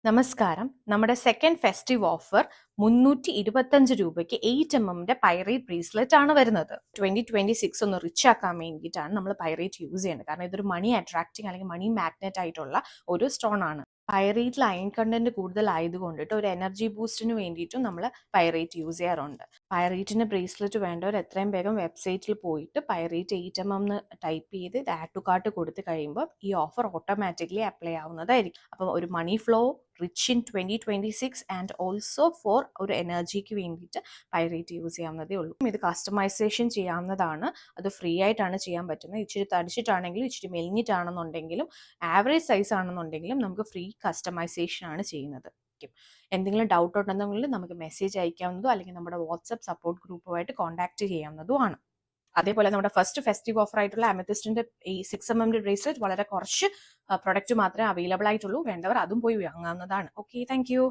നമസ്കാരം. നമ്മുടെ second festive offer 325 രൂപയ്ക്ക് 8mm പൈറേറ്റ് ബ്രേസ്ലെറ്റ് ആണ് വരുന്നത്. 2026 ഒന്ന് റിച്ച് ആക്കാൻ വേണ്ടിയിട്ടാണ് നമ്മൾ പൈറേറ്റ് യൂസ് ചെയ്യുന്നത്. കാരണം ഇതൊരു മണി അട്രാക്റ്റിംഗ് അല്ലെങ്കിൽ മണി മാഗ്നറ്റ് ആയിട്ടുള്ള ഒരു സ്റ്റോൺ ആണ്. പൈറേറ്റിൽ അയൺ കണ്ടന്റ് കൂടുതലായതുകൊണ്ടിട്ട് ഒരു എനർജി ബൂസ്റ്റിന് വേണ്ടിയിട്ടും നമ്മൾ പൈറേറ്റ് യൂസ് ചെയ്യാറുണ്ട്. പൈറേറ്റിന്റെ ബ്രേസ്ലെറ്റ് വേണ്ടവർ എത്രയും വേഗം വെബ്സൈറ്റിൽ പോയിട്ട് പൈറേറ്റ് 8mm എന്ന് ടൈപ്പ് ചെയ്ത് ഇത് ആഡ് ടു കാർട്ട് കൊടുത്തു കഴിയുമ്പോൾ ഈ ഓഫർ ഓട്ടോമാറ്റിക്കലി അപ്ലൈ ആവുന്നതായിരിക്കും. അപ്പം ഒരു money flow rich in 2026 and also for ഒരു എനർജിക്ക് വേണ്ടിയിട്ട് പൈറേറ്റ് യൂസ് ചെയ്യാവുന്നതേ ഉള്ളൂ. ഇത് കസ്റ്റമൈസേഷൻ ചെയ്യാവുന്നതാണ്. അത് ഫ്രീ ആയിട്ടാണ് ചെയ്യാൻ പറ്റുന്നത്. ഇച്ചിരി തടിച്ചിട്ടാണെങ്കിലും ഇച്ചിരി മെലിഞ്ഞിട്ടാണെന്നുണ്ടെങ്കിലും ആവറേജ് സൈസ് ആണെന്നുണ്ടെങ്കിലും നമുക്ക് ഫ്രീ കസ്റ്റമൈസേഷൻ ആണ് ചെയ്യുന്നത്. എന്തെങ്കിലും ഡൗട്ട് ഉണ്ടെന്നുണ്ടെങ്കിൽ നമുക്ക് മെസ്സേജ് അയക്കാവുന്നതോ അല്ലെങ്കിൽ നമ്മുടെ വാട്സ്ആപ്പ് സപ്പോർട്ട് ഗ്രൂപ്പുമായിട്ട് കോൺടാക്ട് ചെയ്യാവുന്നതുമാണ്. അതേപോലെ നമ്മുടെ ഫസ്റ്റ് ഫെസ്റ്റീവ് ഓഫർ ആയിട്ടുള്ള അമത്തിസ്റ്റിന്റെ ഈ 6mm ബ്രേസ്ലെറ്റ് വളരെ കുറച്ച് പ്രൊഡക്റ്റ് മാത്രമേ അവൈലബിൾ ആയിട്ടുള്ളൂ. വേണ്ടവർ അതും പോയി വാങ്ങാവുന്നതാണ്. Okay, thank you.